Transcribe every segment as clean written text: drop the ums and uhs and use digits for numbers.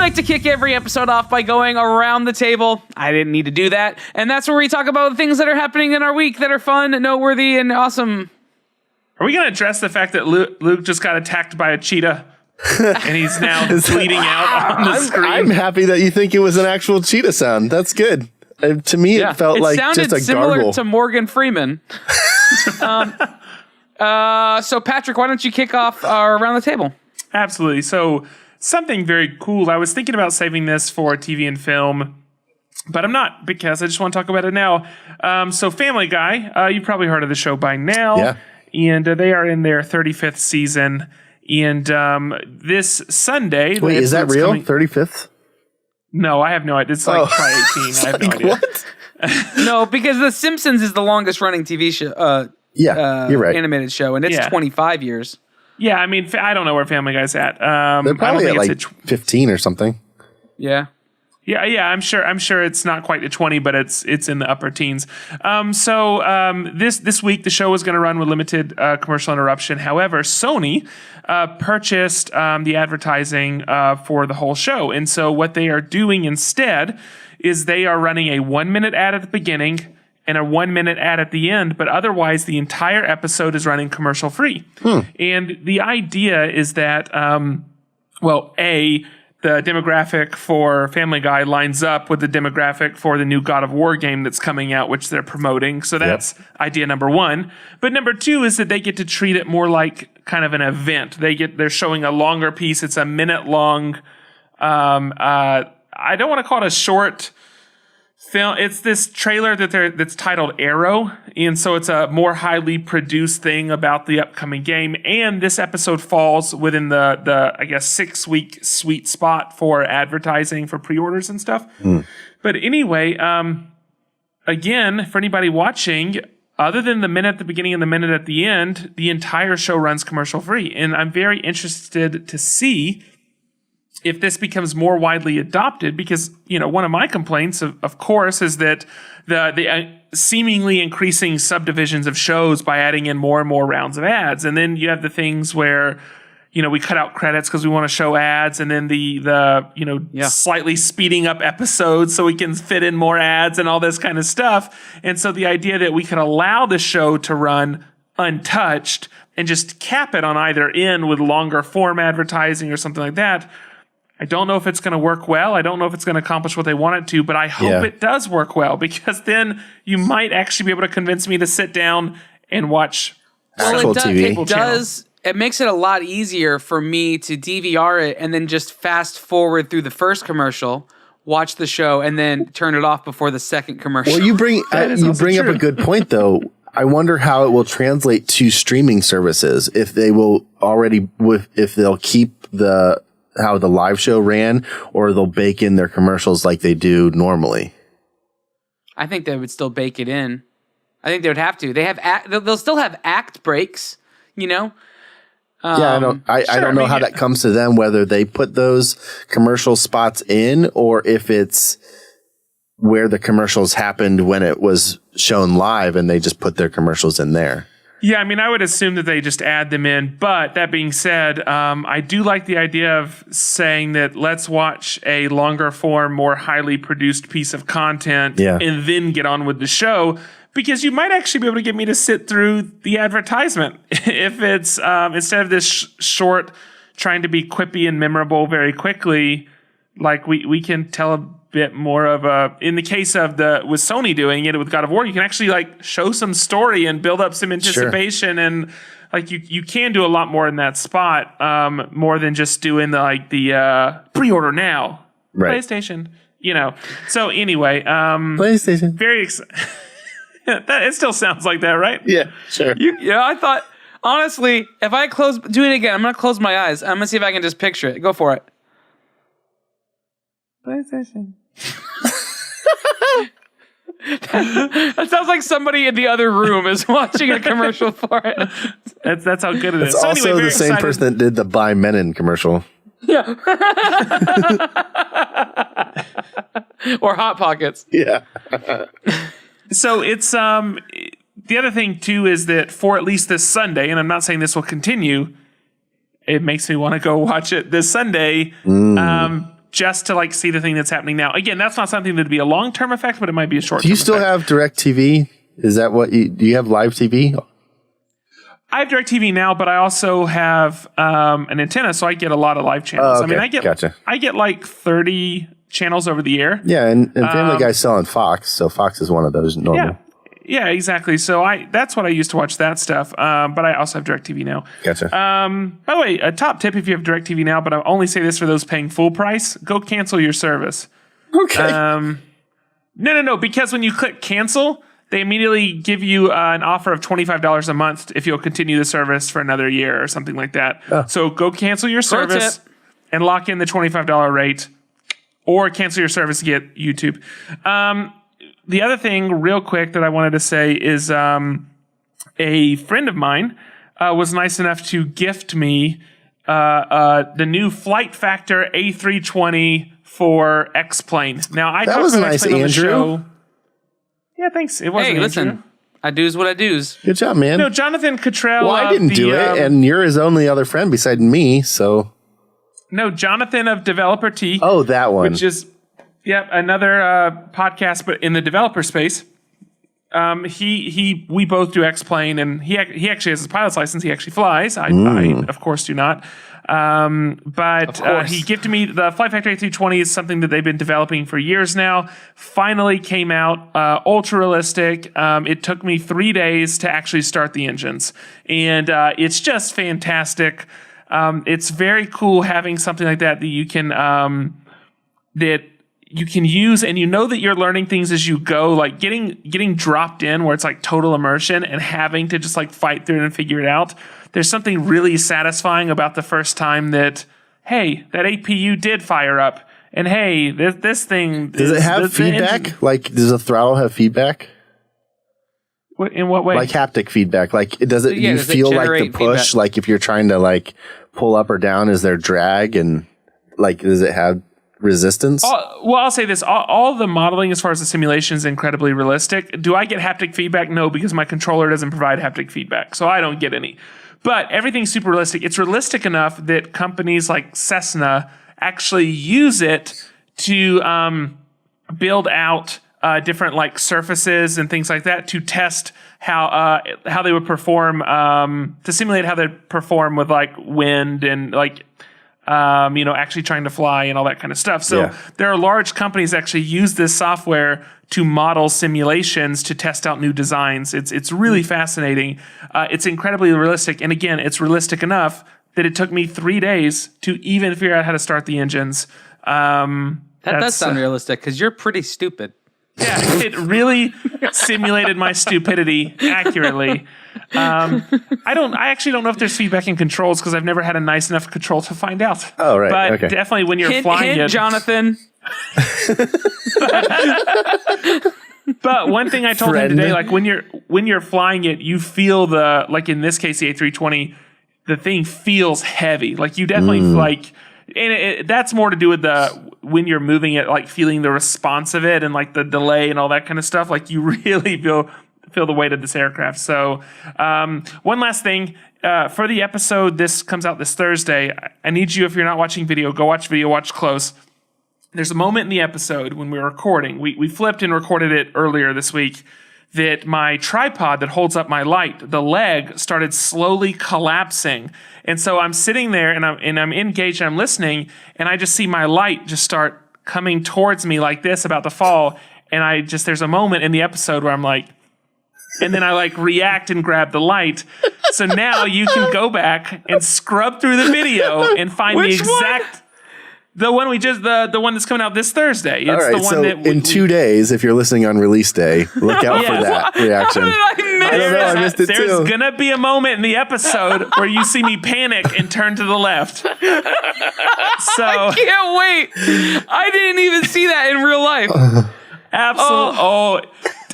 like to kick every episode off by going around the table. I didn't need to do that. And that's where we talk about things that are happening in our week that are fun, noteworthy, and awesome. Are we going to address the fact that Luke just got attacked by a cheetah and he's now bleeding out on the screen? I'm happy that you think it was an actual cheetah sound. That's good. To me, it felt like just a gargle. It sounded similar to Morgan Freeman. So, Patrick, why don't you kick off around the table? Absolutely. So, something very cool. I was thinking about saving this for TV and film, but I'm not because I just want to talk about it now. So, Family Guy, you've probably heard of the show by now. Yeah. And they are in their 35th season. And this Sunday... Wait, is that real? 35th? No, I have no idea. It's like probably 18. I have no idea. What? No, because The Simpsons is the longest running TV show. You're right. Animated show, and it's 25 years. Yeah, I mean, I don't know where Family Guy's at. They're probably at like 15 or something. Yeah. Yeah, I'm sure it's not quite at 20, but it's in the upper teens. This week the show is going to run with limited commercial interruption. However, Sony purchased the advertising for the whole show, and so what they are doing instead is they are running a 1-minute ad at the beginning and a 1-minute ad at the end, but otherwise the entire episode is running commercial free. And the idea is that, the demographic for Family Guy lines up with the demographic for the new God of War game that's coming out, which they're promoting. So that's idea number one. But number two is that they get to treat it more like kind of an event. They're showing a longer piece. It's a minute long. I don't want to call it a short film. It's this trailer that's titled Arrow, and so it's a more highly produced thing about the upcoming game. And this episode falls within the I guess 6-week sweet spot for advertising for pre-orders and stuff. But anyway, again, for anybody watching, other than the minute at the beginning and the minute at the end, the entire show runs commercial free. And I'm very interested to see if this becomes more widely adopted, because, one of my complaints, of course, is that the seemingly increasing subdivisions of shows by adding in more and more rounds of ads. And then you have the things where, we cut out credits because we want to show ads, and then slightly speeding up episodes so we can fit in more ads and all this kind of stuff. And so the idea that we could allow the show to run untouched and just cap it on either end with longer form advertising or something like that, I don't know if it's going to work well. I don't know if it's going to accomplish what they want it to, but I hope it does work well, because then you might actually be able to convince me to sit down and watch actual TV. It makes it a lot easier for me to DVR it and then just fast forward through the first commercial, watch the show, and then turn it off before the second commercial. Well, you bring up a good point, though. I wonder how it will translate to streaming services, if they will if they'll keep how the live show ran, or they'll bake in their commercials like they do normally. I think they would still bake it in. I think they would have to. They'll still have act breaks, I don't know how that comes to them, whether they put those commercial spots in, or if it's where the commercials happened when it was shown live and they just put their commercials in there. Yeah, I mean, I would assume that they just add them in. But that being said, I do like the idea of saying that let's watch a longer form, more highly produced piece of content and then get on with the show, because you might actually be able to get me to sit through the advertisement. If it's instead of this short, trying to be quippy and memorable very quickly, like we can tell a bit more of in the case of with Sony doing it with God of War, you can actually show some story and build up some anticipation, and you can do a lot more in that spot, more than just doing the pre-order now, right? PlayStation, So anyway, PlayStation, very excited. It still sounds like that, right? Yeah, sure. I thought, honestly, if I do it again, I'm gonna close my eyes. I'm gonna see if I can just picture it. Go for it. PlayStation. That sounds like somebody in the other room is watching a commercial for it. That's how good it is. It's also the same person that did the Buy Menon commercial. Yeah. Or Hot Pockets. Yeah. So it's the other thing too is that for at least this Sunday, and I'm not saying this will continue, it makes me want to go watch it this Sunday. just to like see the thing that's happening now. Again, that's not something that'd be a long-term effect, but it might be a short-term Do you still effect. have DirecTV? Is that what do you have live TV? I have DirecTV now, but I also have an antenna, so I get a lot of live channels. Oh, okay. I mean, I get like 30 channels over the air. Yeah, and Family Guy's selling Fox, so Fox is one of those normal. Yeah, exactly. So that's what I used to watch that stuff. But I also have DirecTV now. Gotcha. By the way, a top tip if you have DirecTV now, but I only say this for those paying full price, go cancel your service. Okay. No, because when you click cancel, they immediately give you an offer of $25 a month if you'll continue the service for another year or something like that. Oh. So go cancel your service and lock in the $25 rate, or cancel your service to get YouTube. The other thing, real quick, that I wanted to say is a friend of mine was nice enough to gift me the new Flight Factor A320 for X-Plane. Now, I that talked was about nice, X-Plane on the Andrew. show. Yeah, thanks. It wasn't Hey, listen, Andrew. I do's what I do's. Good job, man. No, Jonathan Cottrell. Well, I didn't do it, and you're his only other friend beside me, so... No, Jonathan of Developer T. Oh, that one. Which is, another podcast, but in the developer space. We both do X-Plane, and he actually has his pilot's license. He actually flies. I of course, do not. But he gifted me the Flight Factor A320 is something that they've been developing for years now. Finally came out, ultra realistic. It took me 3 days to actually start the engines, and it's just fantastic. It's very cool having something like that you can use, and you know that you're learning things as you go, like getting dropped in where it's like total immersion and having to just like fight through it and figure it out. There's something really satisfying about the first time that, hey, that APU did fire up, and hey, this thing does it have feedback? Like, does the throttle have feedback? In what way? Like haptic feedback. Like, does it? Yeah, you does it feel like the generate push? feedback? Like, if you're trying to like pull up or down, is there drag, and like, does it have resistance? Well, I'll say this. All the modeling as far as the simulation is incredibly realistic. Do I get haptic feedback? No, because my controller doesn't provide haptic feedback, so I don't get any. But everything's super realistic. It's realistic enough that companies like Cessna actually use it to build out different like surfaces and things like that to test how they would perform, to simulate how they'd perform with like wind and like actually trying to fly and all that kind of stuff. So there are large companies that actually use this software to model simulations to test out new designs. It's really fascinating. It's incredibly realistic. And again, it's realistic enough that it took me 3 days to even figure out how to start the engines. That does sound realistic because you're pretty stupid. Yeah, it really simulated my stupidity accurately. I actually don't know if there's feedback in controls because I've never had a nice enough control to find out. Oh, right. But okay. definitely when you're flying it, Jonathan. But one thing I told him today, like when you're flying it, you feel the, like in this case, the A320, the thing feels heavy. Like you definitely like, and that's more to do with when you're moving it, like feeling the response of it and like the delay and all that kind of stuff. Like you really feel the weight of this aircraft. So one last thing, for the episode, this comes out this Thursday. I need you, if you're not watching video, go watch video, watch close. There's a moment in the episode when we were recording. We flipped and recorded it earlier this week that my tripod that holds up my light, the leg started slowly collapsing. And so I'm sitting there and I'm engaged and I'm listening, and I just see my light just start coming towards me like this, about to fall. And there's a moment in the episode where I'm like, and then I like react and grab the light. So now you can go back and scrub through the video and find the exact... The one the one that's coming out this Thursday. It's all right, the one so that in 2 days, if you're listening on release day, look out for that reaction. How did I miss I don't know, I missed it There's too. gonna be a moment in the episode where you see me panic and turn to the left. So I can't wait. I didn't even see that in real life. absolutely. Oh,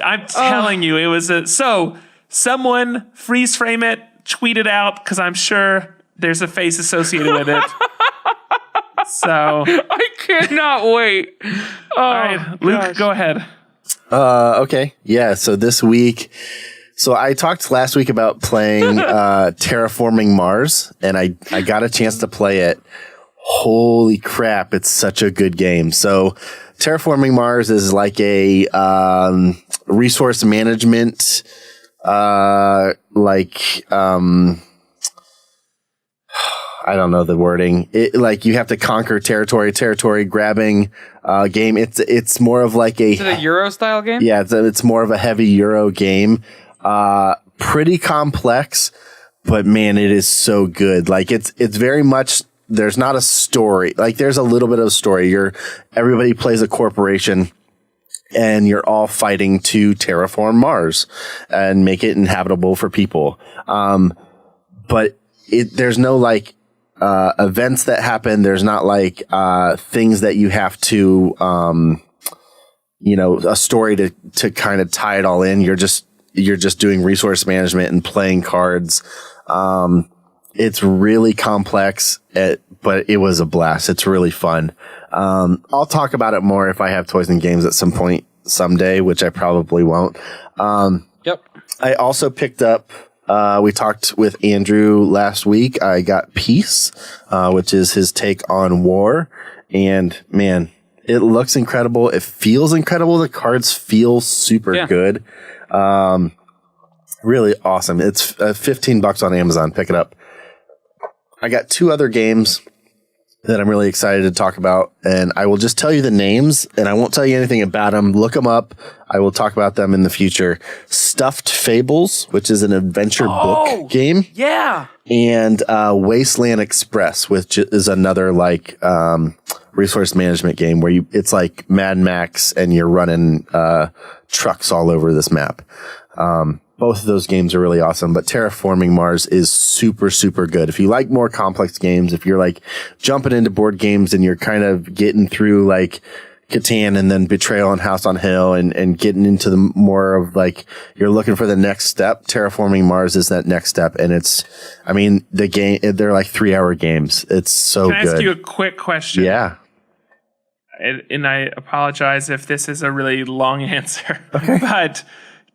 I'm telling you, it was so someone freeze frame it, tweet it out, because I'm sure there's a face associated with it. So I cannot wait. all right, Luke, go ahead. Okay. Yeah. So this week, I talked last week about playing Terraforming Mars, and I got a chance to play it. holy crap, it's such a good game. So Terraforming Mars is like a resource management, I don't know the wording. Like you have to conquer territory grabbing game. It's more of like Is it a Euro style game? Yeah, it's more of a heavy Euro game. Pretty complex, but man, it is so good. Like it's very much, there's not a story. Like there's a little bit of a story. Everybody plays a corporation and you're all fighting to terraform Mars and make it inhabitable for people. But there's no like events that happen. There's not like things that you have to a story to kind of tie it all in. You're just doing resource management and playing cards. It's really complex, but it was a blast. It's really fun. I'll talk about it more if I have Toys and Games at some point someday, which I probably won't. Yep. I also picked up, we talked with Andrew last week. I got Peace, which is his take on war. And man, it looks incredible. It feels incredible. The cards feel super good. Really awesome. It's $15 on Amazon. Pick it up. I got 2 other games that I'm really excited to talk about, and I will just tell you the names, and I won't tell you anything about them. Look them up. I will talk about them in the future. Stuffed Fables, which is an adventure book game. Yeah. And Wasteland Express, which is another like resource management game where it's like Mad Max and you're running trucks all over this map. Both of those games are really awesome, but Terraforming Mars is super, super good. If you like more complex games, if you're like jumping into board games and you're kind of getting through like Catan and then Betrayal and House on Hill and getting into the more of like, you're looking for the next step, Terraforming Mars is that next step. And the game, they're like 3-hour games. It's so good. Can I ask you a quick question? Yeah. And I apologize if this is a really long answer, but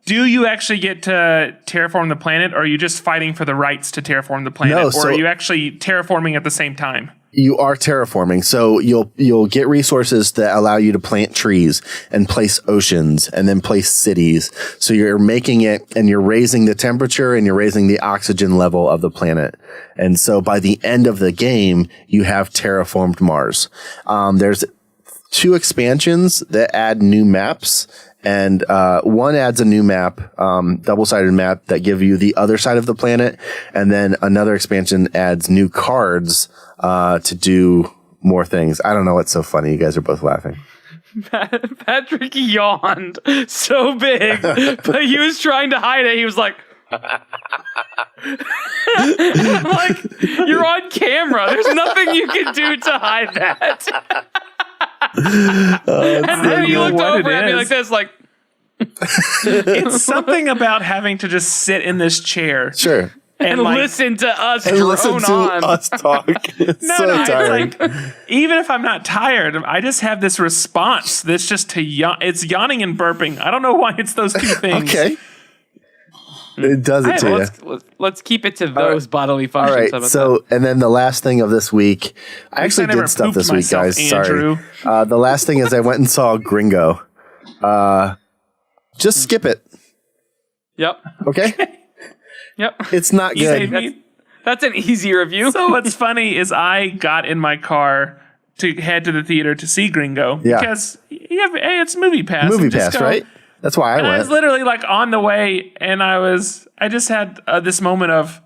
do you actually get to terraform the planet, or are you just fighting for the rights to terraform the planet? No, or are you actually terraforming at the same time? You are terraforming. So you'll get resources that allow you to plant trees and place oceans and then place cities. So you're making it and you're raising the temperature and you're raising the oxygen level of the planet. And so by the end of the game, you have terraformed Mars. There's 2 expansions that add new maps. And one adds a new map, double-sided map that give you the other side of the planet. And then another expansion adds new cards to do more things. I don't know what's so funny. You guys are both laughing. Patrick yawned so big, but he was trying to hide it. He was like... I'm like, you're on camera. There's nothing you can do to hide that. And then he looked over at me like this, like... It's something about having to just sit in this chair. Sure. And like, listen to us and listen to on. us talk. It's so tiring. It's like, even if I'm not tired, I just have this response that's just to yawn. It's yawning and burping. I don't know why it's those 2 things. Okay. It does it to you. Let's keep it to those bodily functions. All right. So, and then the last thing of this week, I actually did stuff this week, guys. Andrew. Sorry. The last thing is I went and saw Gringo. Just skip it. Yep. Okay. Yep. It's not good. That's an easy review. So what's funny is I got in my car to head to the theater to see Gringo because it's Movie Pass. Movie Pass, right? That's why I went. I was literally like on the way, and I just had this moment of,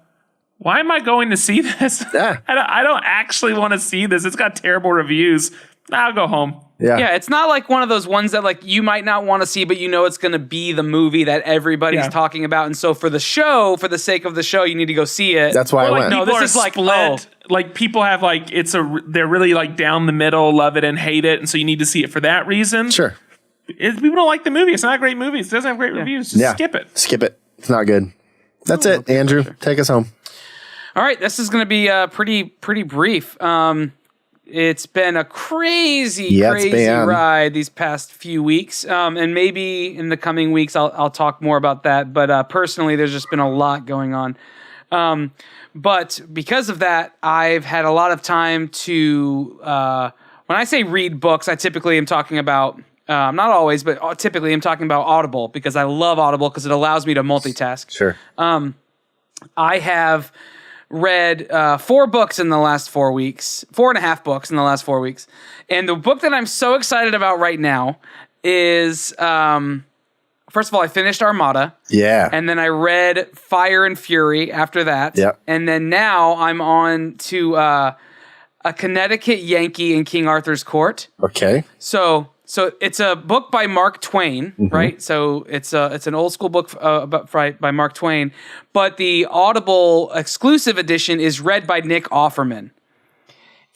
why am I going to see this? Yeah. I don't actually want to see this. It's got terrible reviews. I'll go home. Yeah, it's not like one of those ones that like you might not want to see, but you know it's going to be the movie that everybody's talking about, and so for the sake of the show, you need to go see it. That's why I went. No, this is like split. Like people have like they're really like down the middle, love it and hate it, and so you need to see it for that reason. Sure. People don't like the movie. It's not a great movie. It doesn't have great reviews. Just skip it. Skip it. It's not good. That's it, Andrew. Take us home. All right, this is going to be pretty brief. It's been a crazy ride these past few weeks, and maybe in the coming weeks I'll talk more about that. But personally, there's just been a lot going on. But because of that, I've had a lot of time to, when I say read books, I typically am talking about, not always, but typically I'm talking about Audible, because I love Audible because it allows me to multitask. Sure. I have read 4 books in the last 4 weeks, 4.5 books in the last 4 weeks. And the book that I'm so excited about right now is, first of all, I finished Armada. Yeah. And then I read Fire and Fury after that. Yep. And then now I'm on to A Connecticut Yankee in King Arthur's Court. Okay. So it's a book by Mark Twain, right? So it's an old school book by Mark Twain, but the Audible exclusive edition is read by Nick Offerman.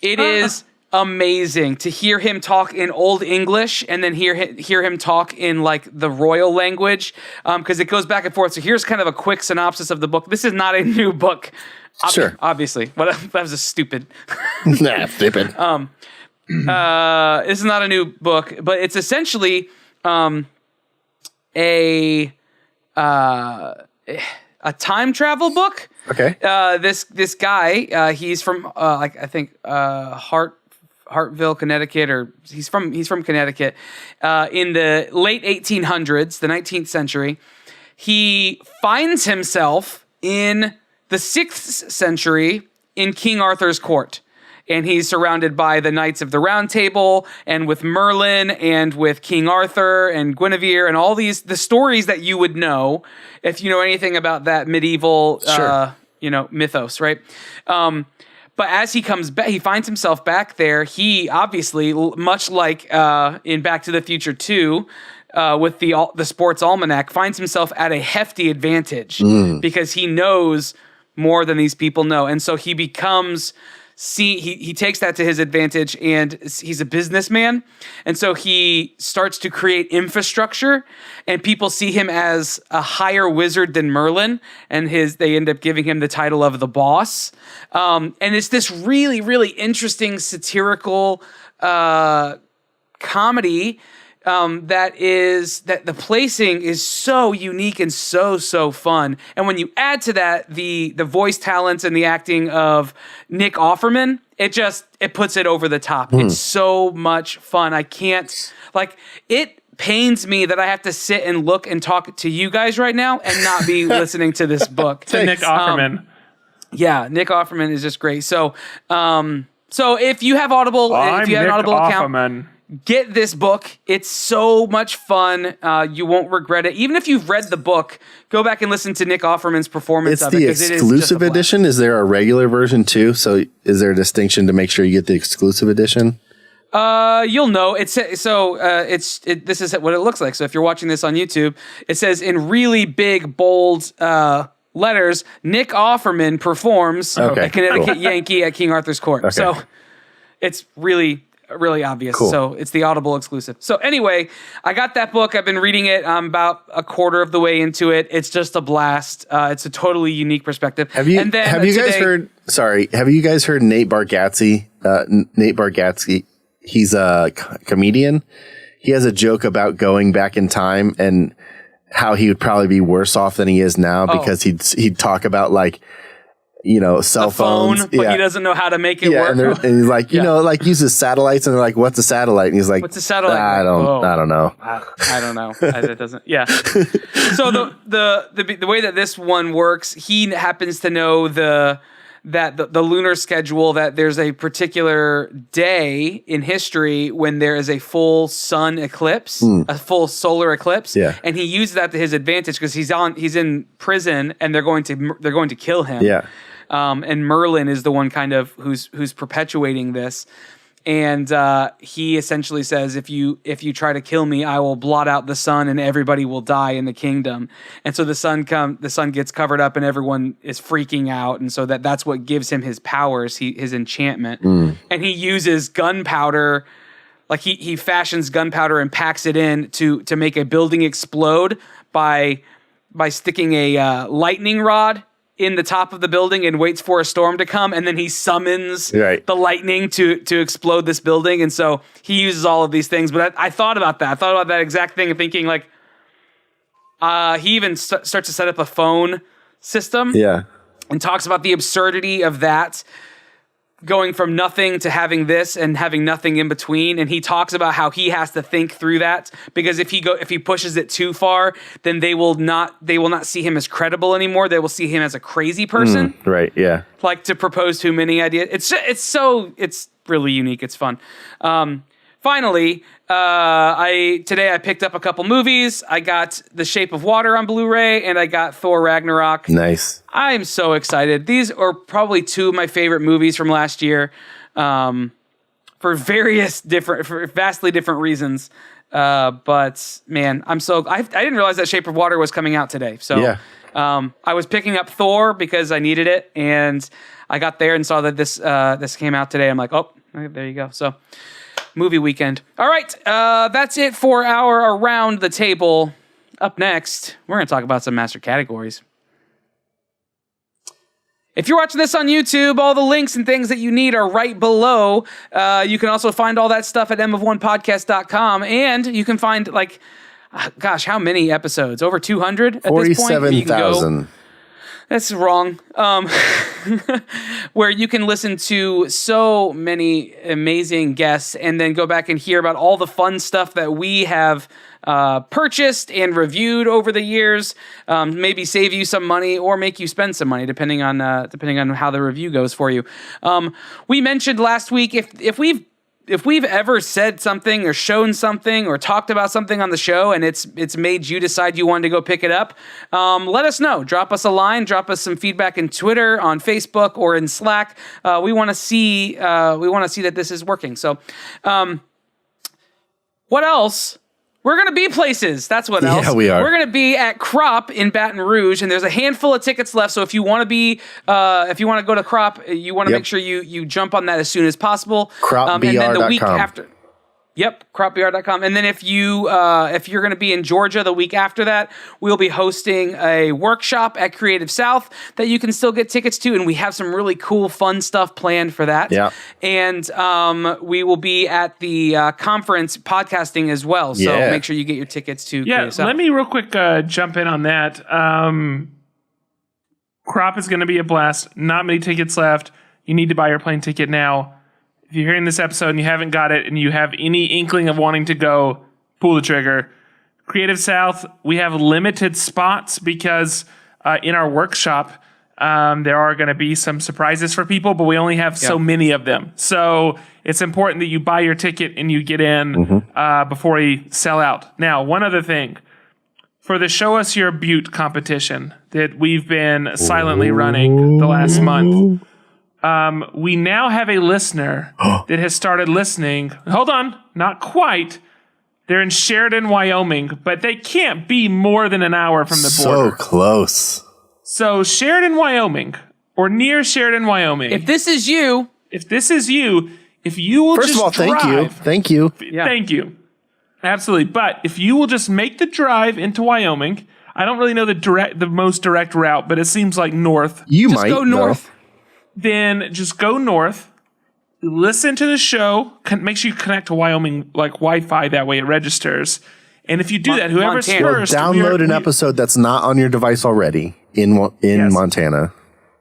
It is amazing to hear him talk in Old English and then hear him talk in like the royal language, because it goes back and forth. So here's kind of a quick synopsis of the book. This is not a new book, Sure. obviously. But that was a stupid. Nah, stupid. This is not a new book, but it's essentially a time travel book. Okay. This guy, he's from I think Hartville, Connecticut, or he's from Connecticut. In the late 1800s, the 19th century, he finds himself in the 6th century in King Arthur's court. And he's surrounded by the Knights of the Round Table, and with Merlin, and with King Arthur, and Guinevere, and all the stories that you would know if you know anything about that medieval, mythos, right? But as he comes back, he finds himself back there. He obviously, much like in Back to the Future 2, with the sports almanac, finds himself at a hefty advantage because he knows more than these people know, and so he becomes. He takes that to his advantage, and he's a businessman. And so he starts to create infrastructure, and people see him as a higher wizard than Merlin, and they end up giving him the title of the boss. And it's this really, really interesting satirical comedy that the placing is so unique and so fun. And when you add to that the voice talents and the acting of Nick Offerman, it puts it over the top. It's so much fun. It pains me that I have to sit and look and talk to you guys right now and not be listening to this book. To Nick Offerman. Yeah, Nick Offerman is just great. So if you have Audible, if you have an Audible account, get this book. It's so much fun. You won't regret it. Even if you've read the book, go back and listen to Nick Offerman's performance of it. It's the exclusive edition. Is there a regular version too? So is there a distinction to make sure you get the exclusive edition? You'll know. This is what it looks like. So if you're watching this on YouTube, it says in really big, bold letters, Nick Offerman performs a Connecticut Yankee at King Arthur's Court. Okay. So it's really obvious. Cool. So it's the Audible exclusive. So anyway, I got that book. I've been reading it. I'm about a quarter of the way into it. It's just a blast. It's a totally unique perspective. Have you guys heard Nate Bargatze? Nate Bargatze, he's a comedian. He has a joke about going back in time and how he would probably be worse off than he is now because he'd talk about cell phones, but he doesn't know how to make it work. And he's like, uses satellites, and they're like, "What's a satellite?" And he's like, "What's a satellite?" I don't know. I don't know. It doesn't. Yeah. So the way that this one works, he happens to know the lunar schedule, that there's a particular day in history when there is a full sun eclipse, a full solar eclipse, and he uses that to his advantage because he's in prison and they're going to kill him. Yeah. And Merlin is the one kind of who's perpetuating this. And he essentially says, if you try to kill me, I will blot out the sun and everybody will die in the kingdom. And so the sun gets covered up and everyone is freaking out. And so that's what gives him his powers, his enchantment. And he uses gunpowder, like he fashions gunpowder and packs it in to make a building explode by sticking a lightning rod in the top of the building and waits for a storm to come, and then he summons the lightning to explode this building. And so he uses all of these things. But I thought about that. I thought about that exact thing and thinking he even starts to set up a phone system. Yeah. and talks about the absurdity of that, going from nothing to having this and having nothing in between. And he talks about how he has to think through that, because if he pushes it too far, then they will not see him as credible anymore. They will see him as a crazy person. Right. Yeah. Like to propose too many ideas. It's really unique. It's fun. Finally, today I picked up a couple movies. I got The Shape of Water on Blu-ray, and I got Thor Ragnarok. Nice. I'm so excited. These are probably two of my favorite movies from last year, for vastly different reasons. But man, I didn't realize that Shape of Water was coming out today. So yeah. I was picking up Thor because I needed it, and I got there and saw that this came out today. I'm like, oh, there you go. So. Movie weekend. All right, that's it for our Around the Table. Up next, we're going to talk about some master categories. If you're watching this on YouTube, all the links and things that you need are right below. You can also find all that stuff at m1podcast.com, and you can find, how many episodes? Over 200 at this point? 47,000. That's wrong. Where you can listen to so many amazing guests and then go back and hear about all the fun stuff that we have purchased and reviewed over the years. Maybe save you some money or make you spend some money, depending on how the review goes for you. We mentioned last week if we've ever said something or shown something or talked about something on the show and it's made you decide you wanted to go pick it up, let us know. Drop us a line. Drop us some feedback in Twitter, on Facebook, or in Slack. We want to see that this is working. So, what else? We're going to be places. That's what else. Yeah, we are. We're going to be at Crop in Baton Rouge, and there's a handful of tickets left. So if you want to go to Crop, you want to make sure you jump on that as soon as possible. CropBR.com. And then the week after. Yep, cropbr.com. And then if you're going to be in Georgia the week after that, we'll be hosting a workshop at Creative South that you can still get tickets to, and we have some really cool, fun stuff planned for that. Yeah. And we will be at the conference podcasting as well, so make sure you get your tickets to Creative South. Let me real quick jump in on that. Crop is going to be a blast. Not many tickets left. You need to buy your plane ticket now. If you're hearing this episode and you haven't got it and you have any inkling of wanting to go, pull the trigger. Creative South, we have limited spots because in our workshop, there are going to be some surprises for people, but we only have so many of them. So it's important that you buy your ticket and you get in before we sell out. Now, one other thing. For the Show Us Your Butte competition that we've been silently running the last month, we now have a listener that has started listening. Hold on, not quite. They're in Sheridan, Wyoming, but they can't be more than an hour from the border. So close. So Sheridan, Wyoming, or near Sheridan, Wyoming. If this is you, if you will First just of all, drive, thank you. Yeah. Thank you. Absolutely. But if you will just make the drive into Wyoming, I don't really know the most direct route, but it seems like north. just go north. Then just go north, listen to the show, make sure you connect to Wyoming Wi-Fi, that way it registers. And if you do that, whoever's first... Download an episode that's not on your device already in Montana.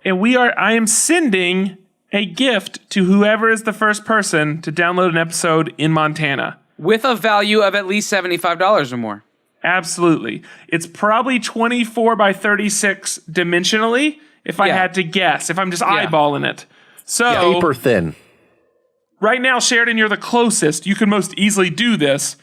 And I am sending a gift to whoever is the first person to download an episode in Montana. With a value of at least $75 or more. Absolutely. It's probably 24 by 36 dimensionally, if I had to guess, if I'm just eyeballing it. So paper thin. Right now, Sheridan, you're the closest. You can most easily do this.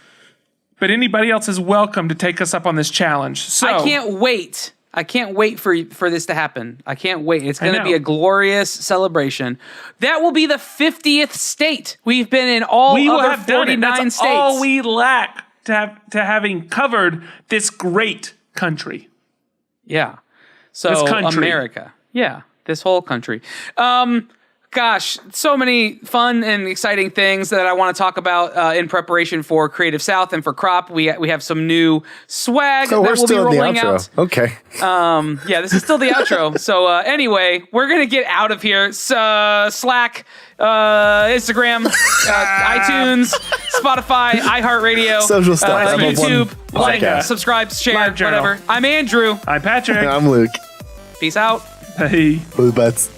But anybody else is welcome to take us up on this challenge. So I can't wait. I can't wait for this to happen. I can't wait. It's going to be a glorious celebration. That will be the 50th state. We've been in all other 49 states. That's all we lack to having covered this great country. Yeah. So this country. America. Yeah. This whole country. Gosh, so many fun and exciting things that I want to talk about in preparation for Creative South and for Crop. We have some new swag that we'll be rolling out. Okay. Yeah, this is still the outro. So anyway, we're going to get out of here. Slack, Instagram, iTunes, Spotify, iHeartRadio, social stuff. YouTube, like, subscribe, share, whatever. I'm Andrew. I'm Patrick. I'm Luke. Peace out. Hey. Blue bets.